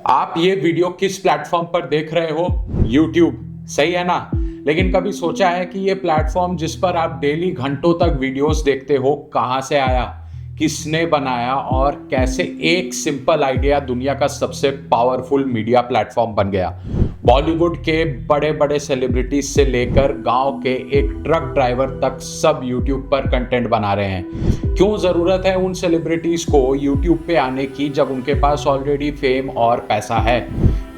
आप ये वीडियो किस प्लेटफॉर्म पर देख रहे हो? YouTube, सही है ना? लेकिन कभी सोचा है कि ये प्लेटफॉर्म जिस पर आप डेली घंटों तक वीडियोस देखते हो कहां से आया, किसने बनाया और कैसे एक सिंपल आइडिया दुनिया का सबसे पावरफुल मीडिया प्लेटफॉर्म बन गया? बॉलीवुड के बड़े बड़े सेलिब्रिटीज से लेकर गांव के एक ट्रक ड्राइवर तक सब यूट्यूब पर कंटेंट बना रहे हैं। क्यों ज़रूरत है उन सेलिब्रिटीज को यूट्यूब पे आने की जब उनके पास ऑलरेडी फेम और पैसा है?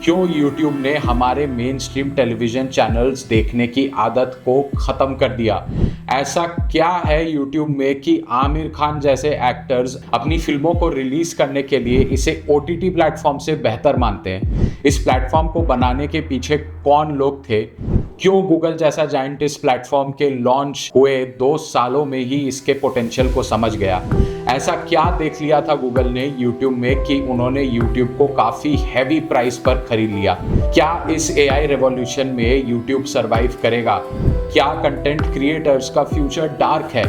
क्यों यूट्यूब ने हमारे मेन स्ट्रीम टेलीविजन चैनल्स देखने की आदत को ख़त्म कर दिया? ऐसा क्या है यूट्यूब में कि आमिर खान जैसे एक्टर्स अपनी फिल्मों को रिलीज करने के लिए इसे OTT प्लेटफॉर्म से बेहतर मानते हैं? इस प्लेटफॉर्म को बनाने के पीछे कौन लोग थे? क्यों गूगल जैसा जायंट इस प्लेटफॉर्म के लॉन्च हुए 2 सालों में ही इसके पोटेंशियल को समझ गया? ऐसा क्या देख लिया था गूगल ने यूट्यूब में कि उन्होंने यूट्यूब को काफ़ी हैवी प्राइस पर खरीद लिया? क्या इस AI रेवोल्यूशन में यूट्यूब सरवाइव करेगा? क्या कंटेंट क्रिएटर्स का फ्यूचर डार्क है?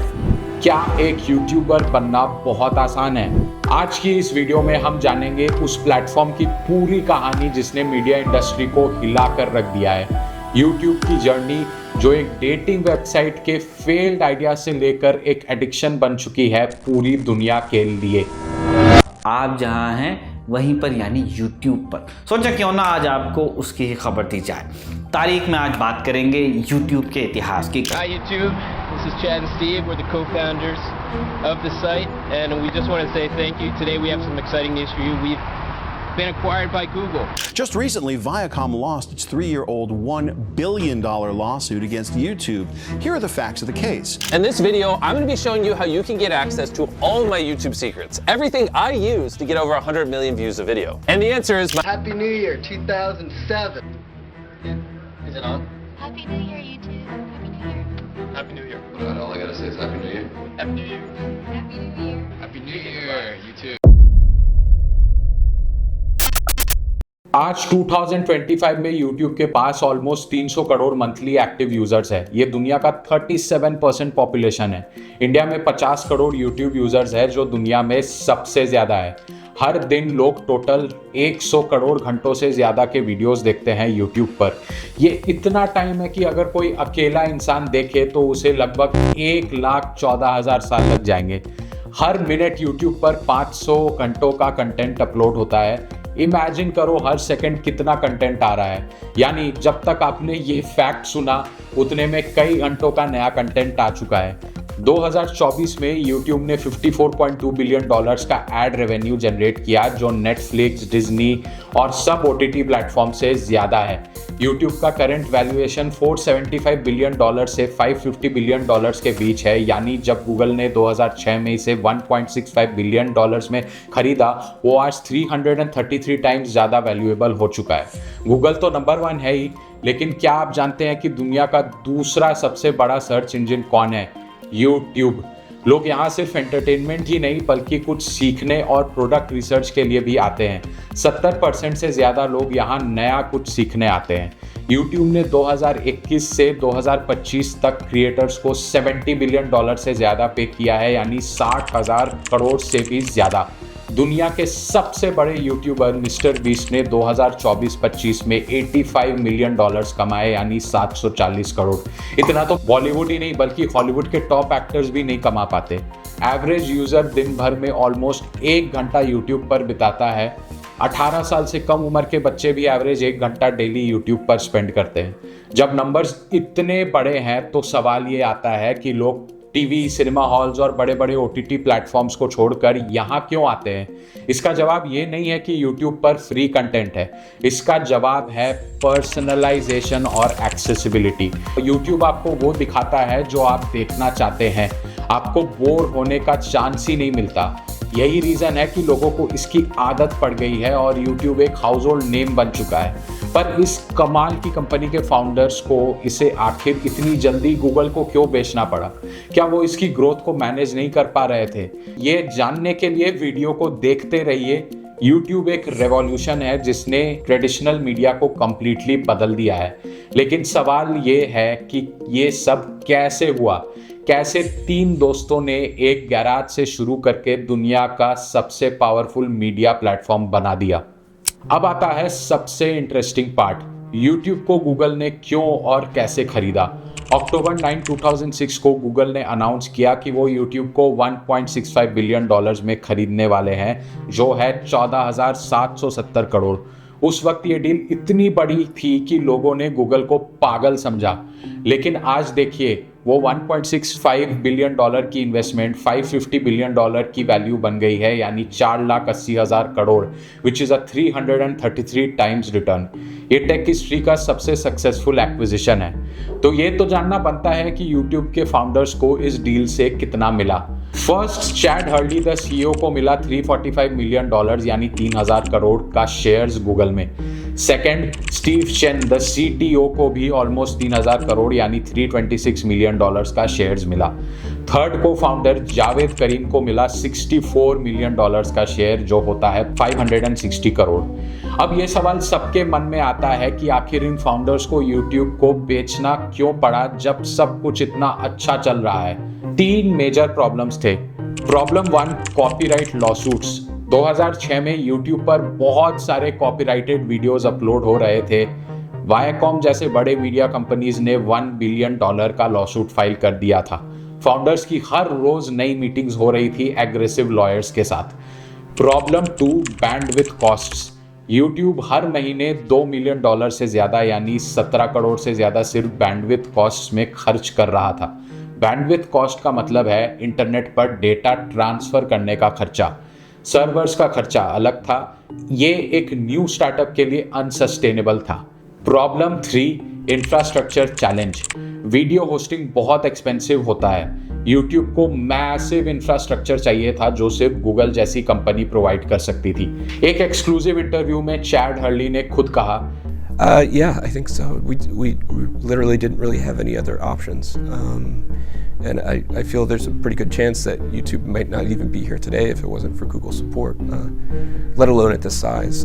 क्या एक यूट्यूबर बनना बहुत आसान है? आज की इस वीडियो में हम जानेंगे उस प्लेटफॉर्म की पूरी कहानी जिसने मीडिया इंडस्ट्री को हिला कर रख दिया है। यूट्यूब की जर्नी जो एक डेटिंग वेबसाइट के फेल्ड आइडिया से लेकर एक एडिक्शन बन चुकी है पूरी दुनिया के लिए। आप जहां हैं वहीं पर यानी YouTube पर। सोचा क्यों ना आज आपको उसकी ही खबर दी जाए। तारीख में आज बात करेंगे YouTube के इतिहास की। Hi YouTube, this is Chad and Steve. We're the co-founders of the site, and we just want to say thank you. Today we have some exciting news for you. We've been acquired by Google. Just recently, Viacom lost its 3-year-old $1 billion lawsuit against YouTube. Here are the facts of the case. In this video, I'm going to be showing you how you can get access to all my YouTube secrets. Everything I use to get over 100 million views a video. And the answer is Happy New Year 2007. Is it on? Happy New Year, YouTube. Happy New Year. Happy New Year. All I gotta say is Happy New Year. Happy New Year. Happy New Year. Happy New Year, YouTube. आज 2025 में YouTube के पास almost 300 crore monthly active users है। ये दुनिया का 37% population है। India में 50 करोड़ YouTube यूजर्स है जो दुनिया में सबसे ज़्यादा है। हर दिन लोग टोटल 100 करोड़ घंटों से ज़्यादा के वीडियोस देखते हैं YouTube पर। ये इतना टाइम है कि अगर कोई अकेला इंसान देखे तो उसे लगभग 1,14,000 साल लग जाएंगे। हर मिनट YouTube पर 500 घंटों का कंटेंट अपलोड होता है। इमेजिन करो हर सेकंड कितना कंटेंट आ रहा है। यानी जब तक आपने ये फैक्ट सुना उतने में कई घंटों का नया कंटेंट आ चुका है। 2024 में YouTube ने $54.2 बिलियन का एड रेवेन्यू जनरेट किया जो नेटफ्लिक्स, डिज्नी और सब OTT प्लेटफॉर्म से ज़्यादा है। YouTube का करंट वैल्यूएशन $475 बिलियन से $550 बिलियन के बीच है। यानी जब गूगल ने 2006 में इसे $1.65 बिलियन में खरीदा, वो आज 333 टाइम्स ज़्यादा वैल्यूएबल हो चुका है। गूगल तो नंबर 1 है ही, लेकिन क्या आप जानते हैं कि दुनिया का दूसरा सबसे बड़ा सर्च इंजन कौन है? YouTube। लोग यहाँ सिर्फ एंटरटेनमेंट ही नहीं बल्कि कुछ सीखने और प्रोडक्ट रिसर्च के लिए भी आते हैं। 70% से ज़्यादा लोग यहाँ नया कुछ सीखने आते हैं। YouTube ने 2021 से 2025 तक क्रिएटर्स को $70 बिलियन से ज़्यादा पे किया है, यानी 60,000 करोड़ से भी ज़्यादा। दुनिया के सबसे बड़े यूट्यूबर मिस्टर बीस्ट ने 2024-25 में $85 मिलियन कमाए, यानी 740 करोड़। इतना तो बॉलीवुड ही नहीं बल्कि हॉलीवुड के टॉप एक्टर्स भी नहीं कमा पाते। एवरेज यूज़र दिन भर में ऑलमोस्ट 1 घंटा यूट्यूब पर बिताता है। 18 साल से कम उम्र के बच्चे भी एवरेज 1 घंटा डेली यूट्यूब पर स्पेंड करते हैं। जब नंबर्स इतने बड़े हैं तो सवाल ये आता है कि लोग टीवी, सिनेमा हॉल्स और बड़े बड़े OTT प्लेटफॉर्म्स को छोड़कर यहाँ क्यों आते हैं? इसका जवाब ये नहीं है कि YouTube पर फ्री कंटेंट है। इसका जवाब है पर्सनलाइजेशन और एक्सेसिबिलिटी। YouTube आपको वो दिखाता है जो आप देखना चाहते हैं। आपको बोर होने का चांस ही नहीं मिलता। यही रीज़न है कि लोगों को इसकी आदत पड़ गई है और YouTube एक हाउस होल्ड नेम बन चुका है। पर इस कमाल की कंपनी के फाउंडर्स को इसे आखिर इतनी जल्दी गूगल को क्यों बेचना पड़ा? क्या वो इसकी ग्रोथ को मैनेज नहीं कर पा रहे थे? ये जानने के लिए वीडियो को देखते रहिए। YouTube एक रेवोल्यूशन है जिसने ट्रेडिशनल मीडिया को कम्प्लीटली बदल दिया है। लेकिन सवाल ये है कि ये सब कैसे हुआ? कैसे 3 दोस्तों ने एक गैराज से शुरू करके दुनिया का सबसे पावरफुल मीडिया प्लेटफॉर्म बना दिया। अब आता है सबसे इंटरेस्टिंग पार्ट, YouTube को गूगल ने क्यों और कैसे खरीदा। अक्टूबर 9, 2006 को गूगल ने अनाउंस किया कि वो YouTube को 1.65 बिलियन डॉलर्स में खरीदने वाले हैं, जो है 14,770 करोड़। उस वक्त ये डील इतनी बड़ी थी कि लोगों ने गूगल को पागल समझा, लेकिन आज देखिए वो 1.65 बिलियन डॉलर की इन्वेस्टमेंट 550 बिलियन डॉलर की वैल्यू बन गई है, यानी 4,80,000 crore, which is a 333 times return. ये टेक हिस्ट्री का सबसे सक्सेसफुल एक्विजिशन है। तो ये तो जानना बनता है कि YouTube के फाउंडर्स को इस डील से कितना मिला। First, Chad Hurley the CEO को मिला 345 मिलियन डॉलर्स यानी 3,000 करोड़ का शेयर्स गूगल में। Second, Steve Chen the CTO को भी ऑलमोस्ट 3,000 करोड़ यानी 326 मिलियन डॉलर्स का शेयर्स मिला। थर्ड को फाउंडर जावेद करीम को मिला 64 मिलियन डॉलर्स का शेयर, जो होता है 560 करोड़। अब ये सवाल सबके मन में आता है कि आखिर इन फाउंडर्स को YouTube को बेचना क्यों पड़ा जब सब कुछ इतना अच्छा चल रहा है। 3 मेजर प्रॉब्लम्स थे। Problem 1, copyright lawsuits. 2006 में YouTube पर बहुत सारे कॉपीराइटेड वीडियोस अपलोड हो रहे थे। वायाकॉम जैसे बड़े मीडिया कंपनीज ने $1 बिलियन का लॉसूट फाइल कर दिया था। फाउंडर्स की हर रोज नई मीटिंग्स हो रही थी एग्रेसिव लॉयर्स के साथ। Problem 2, bandwidth costs. YouTube हर महीने $2 मिलियन से ज्यादा यानी 17 करोड़ से ज्यादा सिर्फ बैंडविड्थ कॉस्ट्स में खर्च कर रहा था। बैंडविड्थ कॉस्ट का मतलब है इंटरनेट पर डेटा ट्रांसफर करने का खर्चा। सर्वर्स का खर्चा अलग था। ये एक न्यू स्टार्टअप के लिए अनसस्टेनेबल था। Problem 3, infrastructure challenge. Video hosting बहुत एक्सपेंसिव होता है। YouTube को मैसिव इंफ्रास्ट्रक्चर चाहिए था जो सिर्फ गूगल जैसी कंपनी प्रोवाइड कर सकती थी। एक एक्सक्लूसिव इंटरव्यू में चैड हर्ली ने खुद कहा, Yeah, I think so. We literally didn't really have any other options. And I feel there's a pretty good chance that YouTube might not even be here today if it wasn't for Google's support, let alone at this size.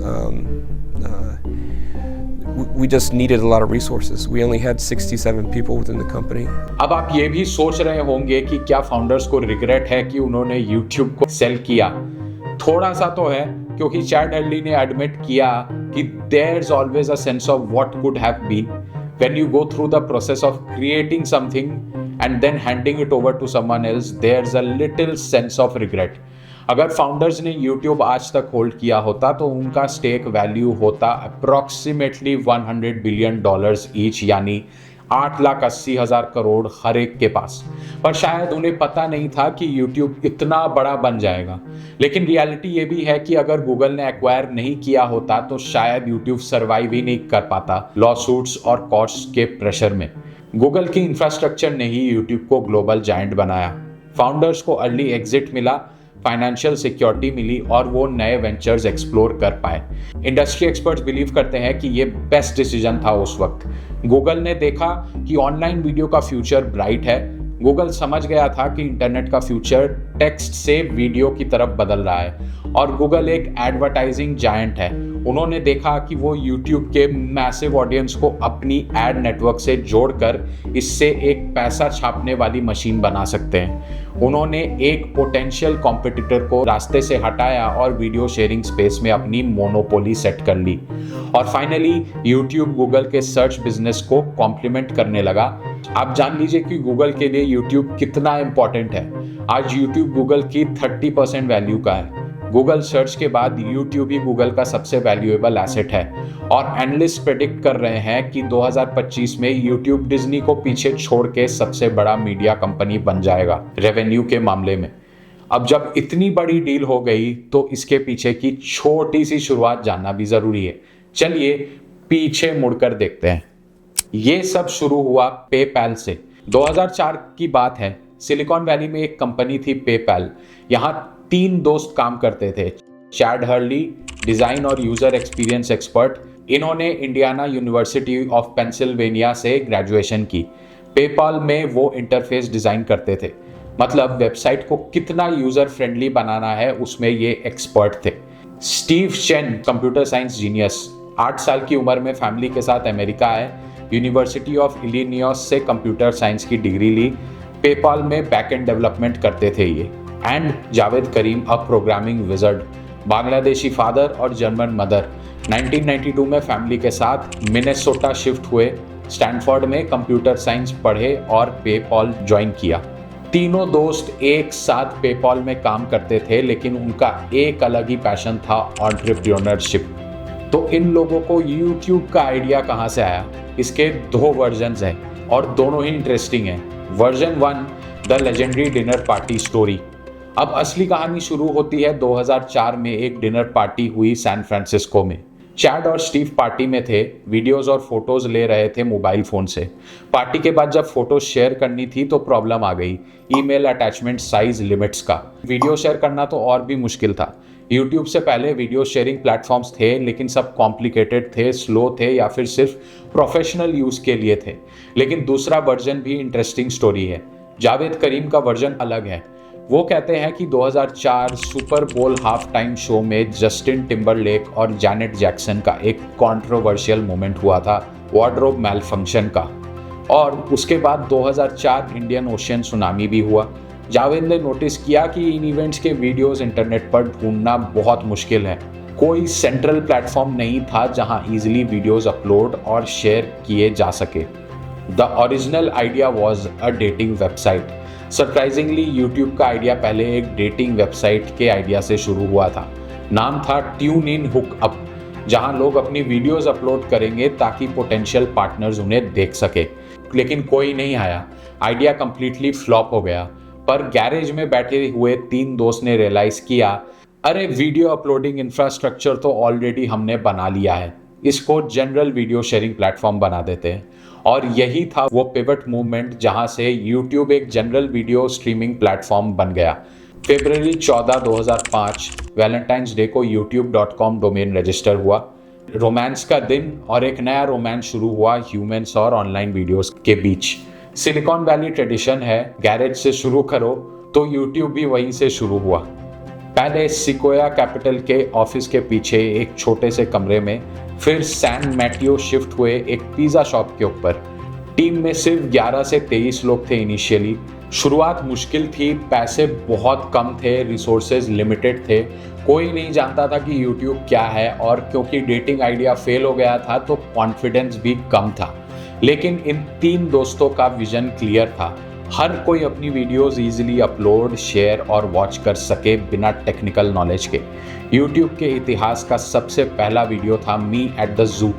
We just needed a lot of resources. We only had 67 people within the company. अब आप ये भी सोच रहे होंगे कि क्या founders को रिग्रेट है कि उन्होंने YouTube को सेल किया। थोड़ा सा तो है, क्योंकि चैड हर्ली ने एडमिट किया कि there's always a sense of what could have been when you go through the process of creating something and then handing it over to someone else. There's a little sense of regret. अगर founders ने YouTube आज तक hold किया होता तो उनका stake value होता approximately $100 billion each, यानी 8,80,000 करोड़ हर एक के पास। पर शायद उन्हें पता नहीं था कि YouTube इतना बड़ा बन जाएगा। लेकिन रियलिटी ये भी है कि अगर गूगल ने एक्वायर नहीं किया होता तो शायद YouTube सर्वाइव ही नहीं कर पाता लॉसूट्स और कॉस्ट के प्रेशर में। गूगल की इंफ्रास्ट्रक्चर ने ही YouTube को ग्लोबल जायंट बनाया। फाउंडर्स को अर्ली एग्जिट मिला, फाइनेंशियल सिक्योरिटी मिली और वो नए वेंचर्स एक्सप्लोर कर पाए। इंडस्ट्री एक्सपर्ट्स बिलीव करते हैं कि ये बेस्ट डिसीजन था उस वक्त। गूगल ने देखा कि ऑनलाइन वीडियो का फ्यूचर ब्राइट है। गूगल समझ गया था कि इंटरनेट का फ्यूचर टेक्स्ट से वीडियो की तरफ बदल रहा है और गूगल एक एडवर्टाइजिंग जायंट है। उन्होंने देखा कि वो YouTube के मैसिव ऑडियंस को अपनी एड नेटवर्क से जोड़कर इससे एक पैसा छापने वाली मशीन बना सकते हैं। उन्होंने एक पोटेंशियल कॉम्पिटिटर को रास्ते से हटाया और वीडियो शेयरिंग स्पेस में अपनी मोनोपोली सेट कर ली। और फाइनली YouTube गूगल के सर्च बिजनेस को कॉम्प्लीमेंट करने लगा। आप जान लीजिए कि गूगल के लिए YouTube कितना इंपॉर्टेंट है। आज YouTube गूगल की 30% वैल्यू का है। गूगल सर्च के बाद YouTube ही गूगल का सबसे वैल्यूएबल एसेट है और एनालिस्ट प्रेडिक्ट कर रहे हैं कि 2025 में YouTube डिज्नी को पीछे छोड़ के सबसे बड़ा मीडिया कंपनी बन जाएगा रेवेन्यू के मामले में। अब जब इतनी बड़ी डील हो गई तो इसके पीछे की छोटी सी शुरुआत जानना भी जरूरी है। चलिए पीछे मुड़कर देखते हैं। ये सब शुरू हुआ पेपैल से। 2004 की बात है। सिलिकॉन वैली में एक कंपनी थी पेपैल। यहाँ 3 दोस्त काम करते थे। चैड हर्ली, डिजाइन और यूजर एक्सपीरियंस एक्सपर्ट। इन्होंने इंडियाना यूनिवर्सिटी ऑफ पेंसिल्वेनिया से ग्रेजुएशन की। पेपैल में वो इंटरफेस डिजाइन करते थे, मतलब वेबसाइट को कितना यूजर फ्रेंडली बनाना है उसमें ये एक्सपर्ट थे। Steve Chen computer science genius, 8 साल की उम्र में फैमिली के साथ अमेरिका आए। यूनिवर्सिटी ऑफ इलिनॉइस से कंप्यूटर साइंस की डिग्री ली। पेपैल में बैकएंड डेवलपमेंट करते थे ये। And Javed Karim, a programming wizard, Bangladeshi father और जर्मन मदर। 1992 में फैमिली के साथ मिनेसोटा शिफ्ट हुए, स्टैनफोर्ड में कंप्यूटर साइंस पढ़े और पेपॉल ज्वाइन किया। तीनों दोस्त एक साथ पेपॉल में काम करते थे, लेकिन उनका एक अलग ही पैशन था, एंटरप्रेन्योरशिप। तो इन लोगों को YouTube का आइडिया कहाँ से आया? इसके 2 वर्जन्स हैं और दोनों ही इंटरेस्टिंग हैं। Version 1, the legendary dinner party story. अब असली कहानी शुरू होती है 2004 में। एक डिनर पार्टी हुई सैन फ्रांसिस्को में। चैड और स्टीव पार्टी में थे, वीडियोस और फोटोज ले रहे थे मोबाइल फोन से। पार्टी के बाद जब फोटोज शेयर करनी थी तो प्रॉब्लम आ गई, ईमेल अटैचमेंट साइज लिमिट्स का। वीडियो शेयर करना तो और भी मुश्किल था। यूट्यूब से पहले वीडियो शेयरिंग प्लेटफॉर्म्स थे, लेकिन सब कॉम्प्लिकेटेड थे, स्लो थे या फिर सिर्फ प्रोफेशनल यूज के लिए थे। लेकिन दूसरा वर्जन भी इंटरेस्टिंग स्टोरी है। जावेद करीम का वर्जन अलग है। वो कहते हैं कि 2004 सुपर बोल हाफ टाइम शो में जस्टिन टिम्बरलेक और जैनेट जैक्सन का एक कंट्रोवर्शियल मोमेंट हुआ था, वार्डरोब मैल फंक्शन का। और उसके बाद 2004 इंडियन ओशियन सुनामी भी हुआ। जावेद ने नोटिस किया कि इन इवेंट्स के वीडियोस इंटरनेट पर ढूंढना बहुत मुश्किल है। कोई सेंट्रल प्लेटफॉर्म नहीं था जहां इजीली वीडियोस अपलोड और शेयर किए जा सके। The original idea was a dating website. Surprisingly YouTube का आइडिया पहले एक डेटिंग वेबसाइट के आइडिया से शुरू हुआ था। नाम था ट्यून इन हुक अप, जहां लोग अपनी वीडियोस अपलोड करेंगे ताकि पोटेंशियल पार्टनर्स उन्हें देख सके। लेकिन कोई नहीं आया, आइडिया कंप्लीटली फ्लॉप हो गया। पर गैरेज में बैठे हुए 3 दोस्त ने रियलाइज किया, अरे वीडियो अपलोडिंग इंफ्रास्ट्रक्चर तो ऑलरेडी हमने बना लिया है, इसको जनरल वीडियो शेयरिंग प्लेटफॉर्म बना देते हैं। और यही था वो पिवट मूवमेंट जहां से YouTube एक जनरल वीडियो स्ट्रीमिंग प्लेटफॉर्म बन गया। फरवरी 14, 2005 वैलेंटाइंस डे को youtube.com डोमेन रजिस्टर हुआ। रोमांस का दिन और एक नया रोमांस शुरू हुआ ह्यूमंस और ऑनलाइन वीडियोस के बीच। सिलिकॉन वैली ट्रेडिशन है, गैरेज से शुरू करो, तो YouTube भी वहीं से शुरू हुआ। पहले सिकोया कैपिटल के ऑफिस के पीछे एक छोटे से कमरे में, फिर सैन मैटियो शिफ्ट हुए एक पिज़्ज़ा शॉप के ऊपर। टीम में सिर्फ 11 से 23 लोग थे इनिशियली। शुरुआत मुश्किल थी, पैसे बहुत कम थे, रिसोर्सेज लिमिटेड थे, कोई नहीं जानता था कि YouTube क्या है, और क्योंकि डेटिंग आइडिया फेल हो गया था तो कॉन्फिडेंस भी कम था। लेकिन इन 3 दोस्तों का विजन क्लियर था, हर कोई अपनी वीडियोस इजीली अपलोड, शेयर और वॉच कर सके बिना टेक्निकल नॉलेज के। YouTube के इतिहास का सबसे पहला वीडियो था मी एट द जू।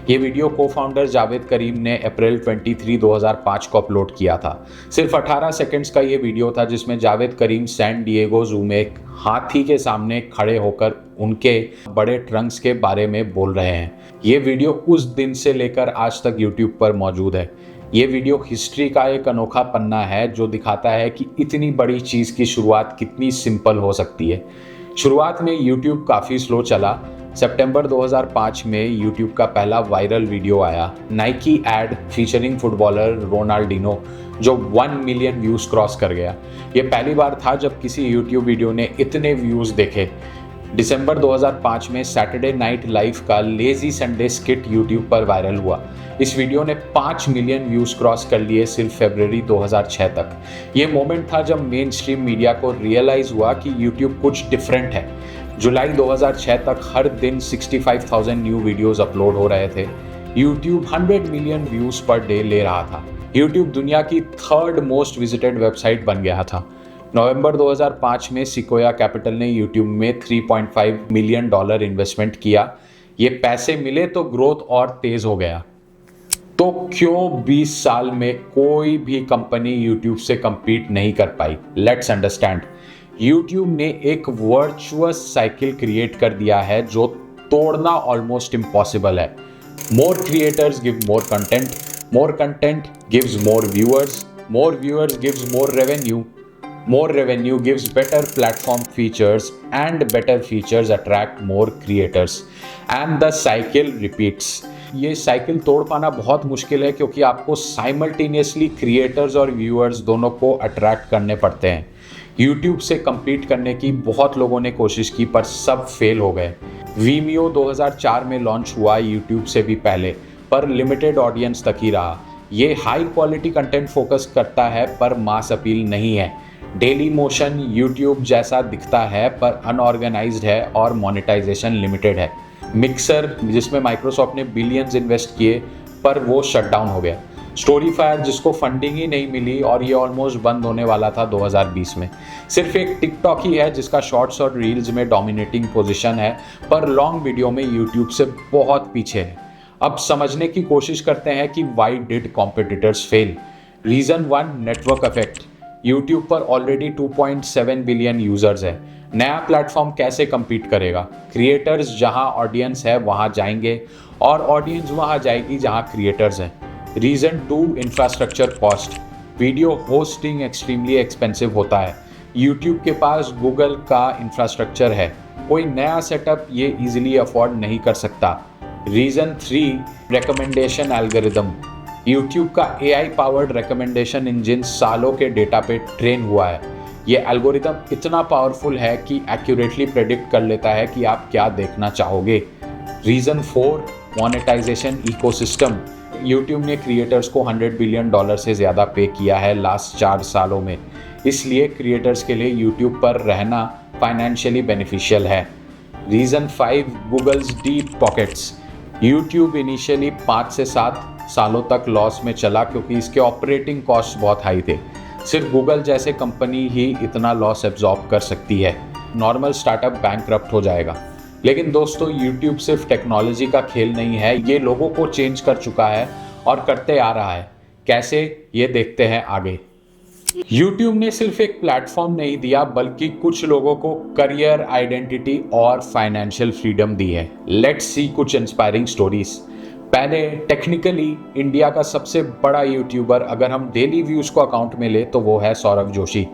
ये वीडियो को फाउंडर जावेद करीम ने अप्रैल 23, 2005 को अपलोड किया था। सिर्फ 18 सेकंड्स का ये वीडियो था जिसमें जावेद करीम सैन डिएगो जू में एक हाथी के सामने खड़े होकर उनके बड़े ट्रंक्स के बारे में बोल रहे हैं। ये वीडियो उस दिन से लेकर आज तक YouTube पर मौजूद है। ये वीडियो हिस्ट्री का एक अनोखा पन्ना है जो दिखाता है कि इतनी बड़ी चीज़ की शुरुआत कितनी सिंपल हो सकती है। शुरुआत में YouTube काफ़ी स्लो चला। सितंबर 2005 में YouTube का पहला वायरल वीडियो आया, Nike ad featuring footballer Ronaldinho, जो 1 मिलियन व्यूज़ क्रॉस कर गया। ये पहली बार था जब किसी YouTube वीडियो ने इतने व्यूज़ देखे। दिसंबर 2005 में सैटरडे नाइट लाइव का लेजी संडे स्किट YouTube पर वायरल हुआ। इस वीडियो ने 5 मिलियन व्यूज़ क्रॉस कर लिए सिर्फ फरवरी 2006 तक। ये मोमेंट था जब मेन स्ट्रीम मीडिया को रियलाइज़ हुआ कि YouTube कुछ डिफरेंट है। जुलाई 2006 तक हर दिन 65,000 न्यू वीडियोस अपलोड हो रहे थे। YouTube 100 million views per day ले रहा था। YouTube दुनिया की 3rd मोस्ट विजिटेड वेबसाइट बन गया था। नवंबर 2005 में सिकोया कैपिटल ने YouTube में $3.5 मिलियन इन्वेस्टमेंट किया। ये पैसे मिले तो ग्रोथ और तेज हो गया। तो क्यों 20 साल में कोई भी कंपनी YouTube से compete नहीं कर पाई? Let's understand. YouTube ने एक वर्चुअस साइकिल क्रिएट कर दिया है जो तोड़ना ऑलमोस्ट इम्पॉसिबल है। More creators give more content gives more viewers gives more revenue gives better platform features, and better features attract more creators, and the cycle repeats। ये cycle तोड़ पाना बहुत मुश्किल है क्योंकि आपको साइमल्टेनियसली क्रिएटर्स और व्यूअर्स दोनों को अट्रैक्ट करने पड़ते हैं। YouTube से compete करने की बहुत लोगों ने कोशिश की पर सब फेल हो गए। Vimeo 2004 में लॉन्च हुआ YouTube से भी पहले, पर लिमिटेड ऑडियंस तक ही रहा। ये हाई क्वालिटी कंटेंट फोकस करता है पर मास अपील नहीं है। डेली मोशन YouTube जैसा दिखता है पर अनऑर्गेनाइज्ड है और मोनेटाइजेशन लिमिटेड है। मिक्सर जिसमें माइक्रोसॉफ्ट ने बिलियंस इन्वेस्ट किए पर वो शट डाउन हो गया। स्टोरीफायर जिसको फंडिंग ही नहीं मिली और ये ऑलमोस्ट बंद होने वाला था 2020 में। सिर्फ एक टिकटॉक ही है जिसका शॉर्ट्स और रील्स में डोमिनेटिंग पोजीशन है पर लॉन्ग वीडियो में यूट्यूब से बहुत पीछे है। अब समझने की कोशिश करते हैं कि why did competitors fail. Reason 1, network effect. YouTube पर ऑलरेडी 2.7 बिलियन यूजर्स है। नया प्लेटफॉर्म कैसे compete करेगा? क्रिएटर्स जहां ऑडियंस है वहां जाएंगे और ऑडियंस वहां जाएगी जहां क्रिएटर्स हैं। Reason 2, infrastructure cost. Video hosting extremely expensive होता है। यूट्यूब के पास गूगल का इंफ्रास्ट्रक्चर है, कोई नया सेटअप ये इजीली अफोर्ड नहीं कर सकता। Reason 3, recommendation algorithm. यूट्यूब का AI पावर्ड रिकमेंडेशन इंजन सालों के डेटा पे ट्रेन हुआ है। ये एल्गोरिदम इतना पावरफुल है कि एक्यूरेटली प्रेडिक्ट कर लेता है कि आप क्या देखना चाहोगे। Reason 4, monetization ecosystem. यूट्यूब ने क्रिएटर्स को $100 बिलियन से ज़्यादा पे किया है लास्ट 4 सालों में, इसलिए क्रिएटर्स के लिए यूट्यूब पर रहना फाइनेंशियली बेनिफिशियल है। Reason 5, Google's deep pockets. YouTube initially 5 से 7 सालों तक लॉस में चला क्योंकि इसके ऑपरेटिंग कॉस्ट बहुत हाई थे। सिर्फ गूगल जैसे कंपनी ही इतना लॉस एब्जॉर्ब कर सकती है, नॉर्मल स्टार्टअप बैंकरप्ट हो जाएगा। लेकिन दोस्तों, यूट्यूब सिर्फ टेक्नोलॉजी का खेल नहीं है, ये लोगों को चेंज कर चुका है और करते आ रहा है। कैसे, ये देखते हैं आगे। यूट्यूब ने सिर्फ एक प्लेटफॉर्म नहीं दिया बल्कि कुछ लोगों को करियर, आइडेंटिटी और फाइनेंशियल फ्रीडम दी है। लेट्स सी कुछ इंस्पायरिंग स्टोरीज। पहले, टेक्निकली इंडिया का सबसे बड़ा यूट्यूबर अगर हम डेली व्यूज़ को अकाउंट में ले तो वो है सौरभ जोशी।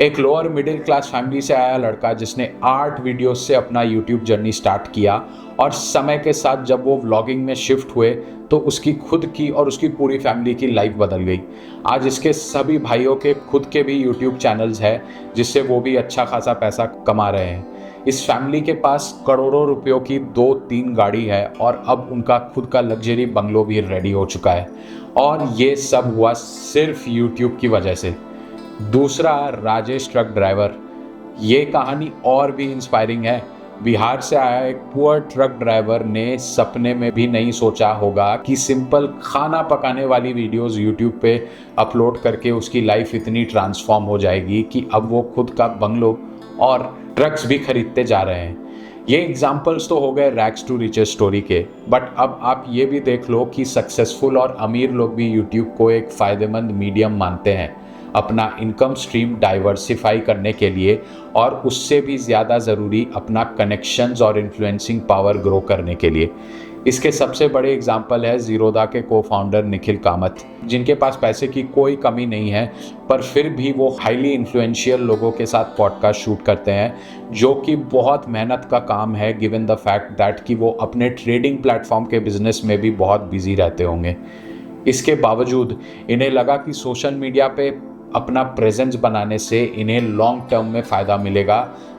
एक लोअर मिडिल क्लास फैमिली से आया लड़का जिसने 8 वीडियोस से अपना यूट्यूब जर्नी स्टार्ट किया और समय के साथ जब वो व्लॉगिंग में शिफ्ट हुए तो उसकी खुद की और उसकी पूरी फैमिली की लाइफ बदल गई। आज इसके सभी भाइयों के खुद के भी यूट्यूब चैनल्स हैं जिससे वो भी अच्छा खासा पैसा कमा रहे हैं। इस फैमिली के पास करोड़ों रुपयों की 2-3 गाड़ी है और अब उनका खुद का लग्जरी बंगलो भी रेडी हो चुका है और ये सब हुआ सिर्फ यूट्यूब की वजह से। दूसरा, राजेश ट्रक ड्राइवर। ये कहानी और भी इंस्पायरिंग है। बिहार से आया एक पुअर ट्रक ड्राइवर ने सपने में भी नहीं सोचा होगा कि सिंपल खाना पकाने वाली वीडियोस यूट्यूब पे अपलोड करके उसकी लाइफ इतनी ट्रांसफॉर्म हो जाएगी कि अब वो खुद का बंगलो और ट्रक्स भी खरीदते जा रहे हैं। ये एग्जाम्पल्स तो हो गए रैग्स टू रिचेस स्टोरी के, बट अब आप ये भी देख लो कि सक्सेसफुल और अमीर लोग भी यूट्यूब को एक फ़ायदेमंद मीडियम मानते हैं अपना इनकम स्ट्रीम डाइवर्सिफाई करने के लिए, और उससे भी ज़्यादा ज़रूरी अपना कनेक्शंस और इन्फ्लुएंसिंग पावर ग्रो करने के लिए। इसके सबसे बड़े एग्जाम्पल है ज़ीरोदा के को फाउंडर निखिल कामत, जिनके पास पैसे की कोई कमी नहीं है पर फिर भी वो हाईली इन्फ्लुएंशियल लोगों के साथ पॉडकास्ट शूट करते हैं, जो कि बहुत मेहनत का काम है गिवन द फैक्ट दैट कि वो अपने ट्रेडिंग प्लेटफॉर्म के बिजनेस में भी बहुत बिजी रहते होंगे। इसके बावजूद इन्हें लगा कि सोशल मीडिया पे अपना प्रेजेंस बनाने से इन्हें लॉन्ग टर्म में फ़ायदा मिलेगा,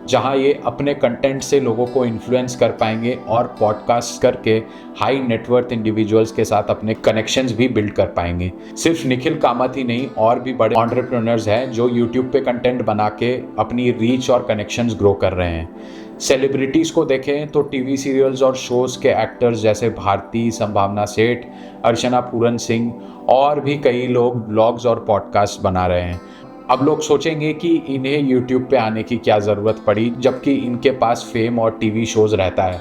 जहां ये अपने कंटेंट से लोगों को इन्फ्लुएंस कर पाएंगे और पॉडकास्ट करके हाई नेटवर्थ इंडिविजुअल्स के साथ अपने कनेक्शंस भी बिल्ड कर पाएंगे। सिर्फ निखिल कामत ही नहीं, और भी बड़े एंटरप्रेन्योर्स हैं जो यूट्यूब पे कंटेंट बना के अपनी रीच और कनेक्शंस ग्रो कर रहे हैं। सेलिब्रिटीज़ को देखें तो टीवी सीरियल्स और शोज़ के एक्टर्स जैसे भारती, संभावना सेठ, अर्चना पूरन सिंह और भी कई लोग ब्लॉग्स और पॉडकास्ट बना रहे हैं। अब लोग सोचेंगे कि इन्हें यूट्यूब पे आने की क्या ज़रूरत पड़ी जबकि इनके पास फेम और टीवी शोज़ रहता है।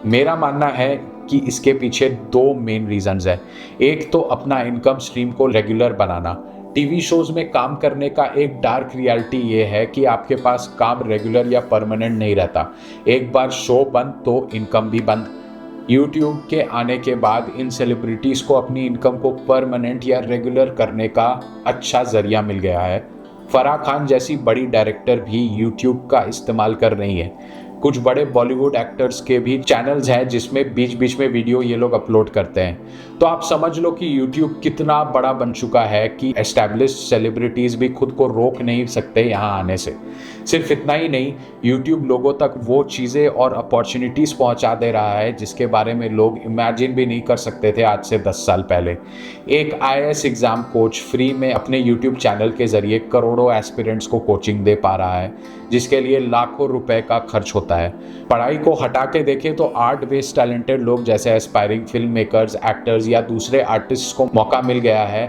मेरा मानना है कि इसके पीछे 2 मेन रीजंस है। एक तो अपना इनकम स्ट्रीम को रेगुलर बनाना। टीवी शोज़ में काम करने का एक डार्क रियलिटी ये है कि आपके पास काम रेगुलर या परमानेंट नहीं रहता। एक बार शो बंद तो इनकम भी बंद। यूट्यूब के आने के बाद इन सेलिब्रिटीज़ को अपनी इनकम को परमानेंट या रेगुलर करने का अच्छा जरिया मिल गया है। फराह खान जैसी बड़ी डायरेक्टर भी यूट्यूब का इस्तेमाल कर रही है। कुछ बड़े बॉलीवुड एक्टर्स के भी चैनल्स हैं जिसमें बीच बीच में वीडियो ये लोग अपलोड करते हैं। तो आप समझ लो कि यूट्यूब कितना बड़ा बन चुका है कि एस्टैब्लिश्ड सेलिब्रिटीज़ भी खुद को रोक नहीं सकते यहाँ आने से। सिर्फ इतना ही नहीं, यूट्यूब लोगों तक वो चीज़ें और अपॉर्चुनिटीज़ पहुँचा दे रहा है जिसके बारे में लोग इमेजिन भी नहीं कर सकते थे आज से 10 साल पहले। एक IAS एग्ज़ाम कोच फ्री में अपने यूट्यूब चैनल के ज़रिए करोड़ों एस्पिरेंट्स को कोचिंग दे पा रहा है, जिसके लिए लाखों रुपए का खर्च होता होता है। पढ़ाई को हटा के देखें तो आर्ट बेस्ड टैलेंटेड लोग जैसे एस्पायरिंग फिल्म मेकर्स, एक्टर्स या दूसरे आर्टिस्ट को मौका मिल गया है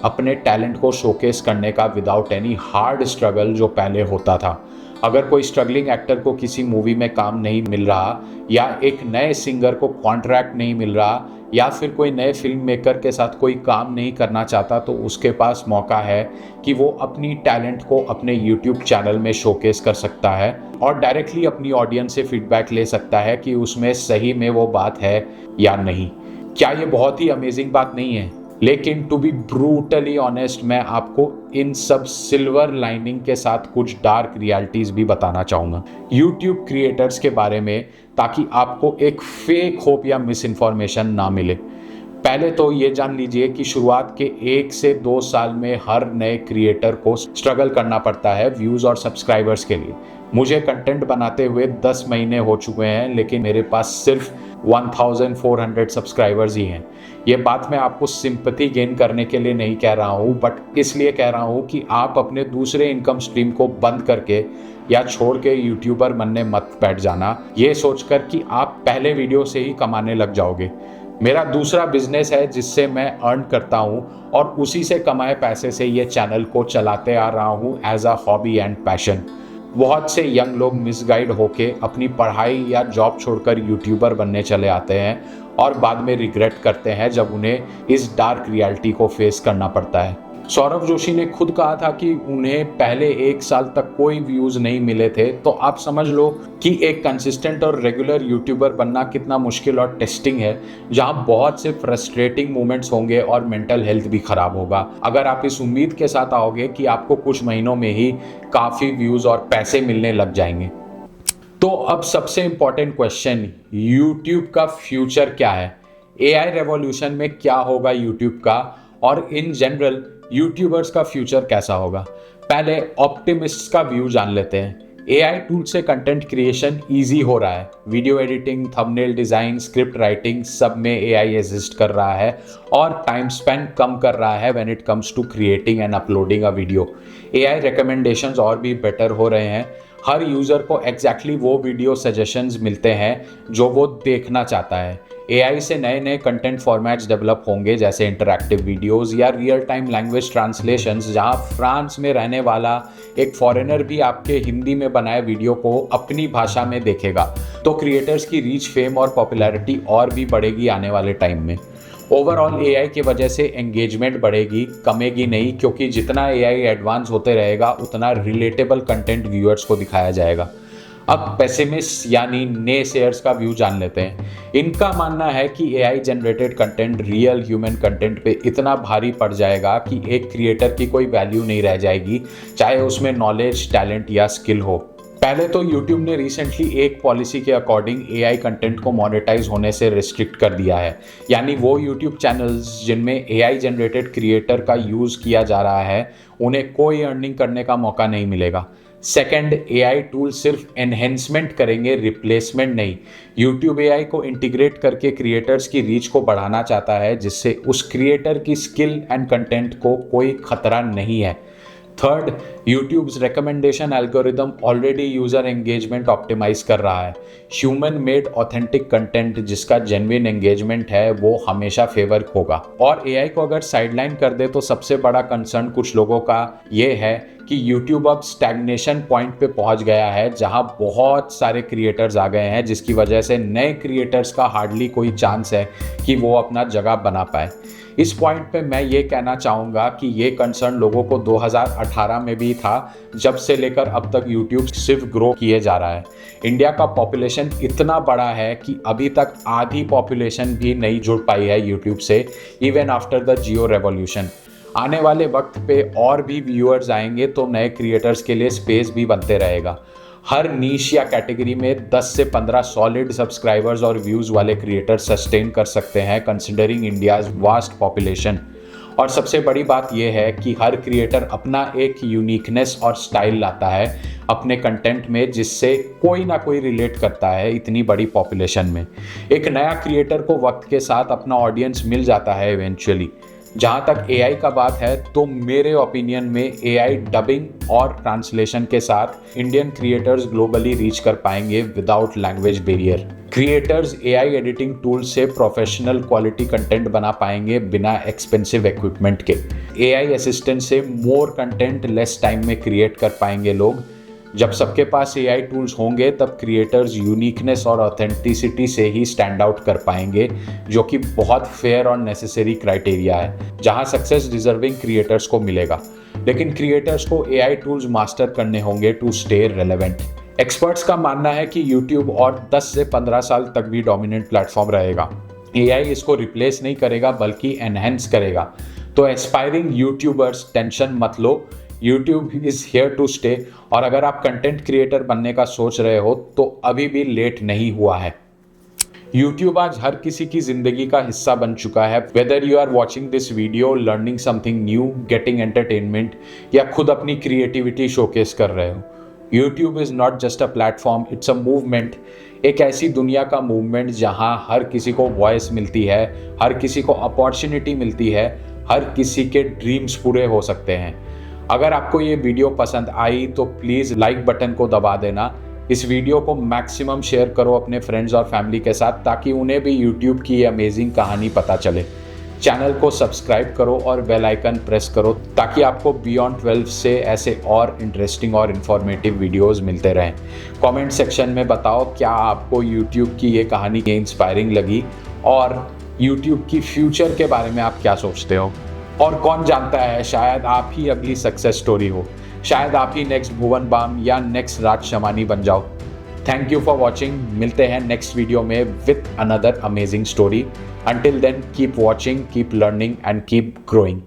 अपने टैलेंट को शोकेस करने का विदाउट एनी हार्ड स्ट्रगल जो पहले होता था। अगर कोई स्ट्रगलिंग एक्टर को किसी मूवी में काम नहीं मिल रहा, या एक नए सिंगर को कॉन्ट्रैक्ट नहीं मिल रहा, या फिर कोई नए फिल्म मेकर के साथ कोई काम नहीं करना चाहता, तो उसके पास मौका है कि वो अपनी टैलेंट को अपने YouTube चैनल में शोकेस कर सकता है और डायरेक्टली अपनी ऑडियंस से फीडबैक ले सकता है कि उसमें सही में वो बात है या नहीं। क्या ये बहुत ही अमेजिंग बात नहीं है? लेकिन टू बी ब्रूटली ऑनेस्ट, मैं आपको इन सब सिल्वर लाइनिंग के साथ कुछ डार्क रियलिटीज भी बताना चाहूँगा YouTube क्रिएटर्स के बारे में, ताकि आपको एक फेक होप या मिस इन्फॉर्मेशन ना मिले। पहले तो ये जान लीजिए कि शुरुआत के 1 से 2 साल में हर नए क्रिएटर को स्ट्रगल करना पड़ता है व्यूज़ और सब्सक्राइबर्स के लिए। मुझे कंटेंट बनाते हुए 10 महीने हो चुके हैं, लेकिन मेरे पास सिर्फ 1400 सब्सक्राइबर्स ही हैं। ये बात मैं आपको सिंपैथी गेन करने के लिए नहीं कह रहा हूँ, बट इसलिए कह रहा हूँ कि आप अपने दूसरे इनकम स्ट्रीम को बंद करके या छोड़ के यूट्यूबर बनने मत बैठ जाना, ये सोचकर कि आप पहले वीडियो से ही कमाने लग जाओगे। मेरा दूसरा बिजनेस है जिससे मैं अर्न करता हूँ और उसी से कमाए पैसे से ये चैनल को चलाते आ रहा हूँ as a hobby and passion. बहुत से यंग लोग मिसगाइड होके अपनी पढ़ाई या जॉब छोड़कर यूट्यूबर बनने चले आते हैं और बाद में रिग्रेट करते हैं जब उन्हें इस डार्क रियलिटी को फेस करना पड़ता है। सौरभ जोशी ने खुद कहा था कि उन्हें पहले 1 साल तक कोई व्यूज़ नहीं मिले थे, तो आप समझ लो कि एक कंसिस्टेंट और रेगुलर यूट्यूबर बनना कितना मुश्किल और टेस्टिंग है, जहां बहुत से फ्रस्ट्रेटिंग मोमेंट्स होंगे और मेंटल हेल्थ भी खराब होगा। अगर आप इस उम्मीद के साथ आओगे कि आपको कुछ महीनों में ही काफ़ी व्यूज़ और पैसे मिलने लग जाएंगे। तो अब सबसे इम्पॉर्टेंट क्वेश्चन, यूट्यूब का फ्यूचर क्या है? AI रेवोल्यूशन में क्या होगा यूट्यूब का, और इन जनरल यूट्यूबर्स का फ्यूचर कैसा होगा? पहले ऑप्टिमिस्ट्स का व्यू जान लेते हैं। AI टूल से कंटेंट क्रिएशन इजी हो रहा है। Video editing, thumbnail design, script writing, सब में AI एग्जिस्ट कर रहा है और टाइम स्पेंड कम कर रहा है when it comes to creating and uploading a video. AI recommendations और भी बेटर हो रहे हैं। हर यूज़र को एग्जैक्टली वो वीडियो सजेशंस मिलते हैं जो वो देखना चाहता है। AI से नए नए कंटेंट फॉर्मेट्स डेवलप होंगे, जैसे इंटरैक्टिव वीडियोस या रियल टाइम लैंग्वेज ट्रांसलेशंस, जहां फ्रांस में रहने वाला एक फॉरेनर भी आपके हिंदी में बनाए वीडियो को अपनी भाषा में देखेगा। तो क्रिएटर्स की रीच, फेम और पॉपुलैरिटी और भी बढ़ेगी आने वाले टाइम में। ओवरऑल AI की वजह से एंगेजमेंट बढ़ेगी, कमेगी नहीं, क्योंकि जितना AI एडवांस होते रहेगा उतना रिलेटेबल कंटेंट व्यूअर्स को दिखाया जाएगा। अब पेसिमिस्ट यानी नेसेयर्स का व्यू जान लेते हैं। इनका मानना है कि AI generated content real human content पे इतना भारी पड़ जाएगा कि एक क्रिएटर की कोई वैल्यू नहीं रह जाएगी, चाहे उसमें नॉलेज, टैलेंट या स्किल हो। पहले तो YouTube ने रिसेंटली एक पॉलिसी के अकॉर्डिंग AI कंटेंट को मोनेटाइज होने से रिस्ट्रिक्ट कर दिया है, यानी वो YouTube चैनल्स जिनमें AI जनरेटेड क्रिएटर का यूज़ किया जा रहा है उन्हें कोई अर्निंग करने का मौका नहीं मिलेगा। सेकेंड, AI टूल सिर्फ एनहेंसमेंट करेंगे, रिप्लेसमेंट नहीं। YouTube AI को इंटीग्रेट करके क्रिएटर्स की रीच को बढ़ाना चाहता है, जिससे उस क्रिएटर की स्किल एंड कंटेंट को कोई खतरा नहीं है। Third, YouTube's recommendation algorithm already user engagement optimize कर रहा है। ह्यूमन मेड ऑथेंटिक कंटेंट जिसका जेन्युइन एंगेजमेंट है वो हमेशा फेवर होगा। और AI को अगर साइडलाइन कर दे तो सबसे बड़ा कंसर्न कुछ लोगों का ये है कि YouTube अब स्टैग्नेशन पॉइंट पे पहुंच गया है, जहां बहुत सारे क्रिएटर्स आ गए हैं, जिसकी वजह से नए क्रिएटर्स का हार्डली कोई चांस है कि वो अपना जगह बना पाए। इस पॉइंट पे मैं ये कहना चाहूँगा कि ये कंसर्न लोगों को 2018 में भी था, जब से लेकर अब तक यूट्यूब सिर्फ ग्रो किए जा रहा है। इंडिया का पॉपुलेशन इतना बड़ा है कि अभी तक आधी पॉपुलेशन भी नहीं जुड़ पाई है यूट्यूब से, even after the Jio revolution. आने वाले वक्त पे और भी व्यूअर्स आएंगे तो नए क्रिएटर्स के लिए स्पेस भी बनते रहेगा। हर नीश या कैटेगरी में 10 से 15 सॉलिड सब्सक्राइबर्स और व्यूज़ वाले क्रिएटर सस्टेन कर सकते हैं, कंसिडरिंग इंडियाज़ वास्ट पॉपुलेशन। और सबसे बड़ी बात यह है कि हर क्रिएटर अपना एक यूनिकनेस और स्टाइल लाता है अपने कंटेंट में, जिससे कोई ना कोई रिलेट करता है इतनी बड़ी पॉपुलेशन में। एक नया क्रिएटर को वक्त के साथ अपना ऑडियंस मिल जाता है इवेंचुअली। जहाँ तक AI का बात है तो मेरे ओपिनियन में AI डबिंग और ट्रांसलेशन के साथ इंडियन क्रिएटर्स ग्लोबली रीच कर पाएंगे without language barrier. Creators AI editing tool से प्रोफेशनल क्वालिटी कंटेंट बना पाएंगे बिना एक्सपेंसिव इक्विपमेंट के। AI असिस्टेंट से मोर कंटेंट लेस टाइम में क्रिएट कर पाएंगे लोग। जब सबके पास AI टूल्स होंगे तब क्रिएटर्स यूनिकनेस और ऑथेंटिसिटी से ही स्टैंड आउट कर पाएंगे, जो कि बहुत फेयर और नेसेसरी क्राइटेरिया है, जहां सक्सेस डिजर्विंग क्रिएटर्स को मिलेगा। लेकिन क्रिएटर्स को AI टूल्स मास्टर करने होंगे टू स्टे रेलेवेंट। एक्सपर्ट्स का मानना है कि YouTube और 10 से 15 साल तक भी डोमिनेंट प्लेटफॉर्म रहेगा। AI इसको रिप्लेस नहीं करेगा बल्कि एनहेंस करेगा। तो एस्पायरिंग यूट्यूबर्स टेंशन मत लो, YouTube is here to stay. और अगर आप कंटेंट क्रिएटर बनने का सोच रहे हो तो अभी भी लेट नहीं हुआ है। YouTube आज हर किसी की जिंदगी का हिस्सा बन चुका है। Whether you are watching this video, learning something new, getting entertainment या खुद अपनी क्रिएटिविटी शोकेस कर रहे हो, YouTube is not just a platform, it's a movement. एक ऐसी दुनिया का मूवमेंट जहां हर किसी को वॉइस मिलती है, हर किसी को अपॉर्चुनिटी मिलती है, हर किसी के ड्रीम्स पूरे हो सकते हैं। अगर आपको ये वीडियो पसंद आई तो प्लीज़ लाइक बटन को दबा देना। इस वीडियो को मैक्सिमम शेयर करो अपने फ्रेंड्स और फैमिली के साथ, ताकि उन्हें भी यूट्यूब की ये अमेजिंग कहानी पता चले। चैनल को सब्सक्राइब करो और बेल आइकन प्रेस करो, ताकि आपको बियॉन्ड 12 से ऐसे और इंटरेस्टिंग और इन्फॉर्मेटिव वीडियोस मिलते रहें। कमेंट सेक्शन में बताओ क्या आपको यूट्यूब की ये कहानी इंस्पायरिंग लगी, और यूट्यूब की फ्यूचर के बारे में आप क्या सोचते हो। और कौन जानता है, शायद आप ही अगली सक्सेस स्टोरी हो, शायद आप ही नेक्स्ट भुवन बाम या नेक्स्ट राज शमानी बन जाओ। Thank you for watching. मिलते हैं नेक्स्ट वीडियो में with another amazing story. Until then keep watching, keep learning and keep growing.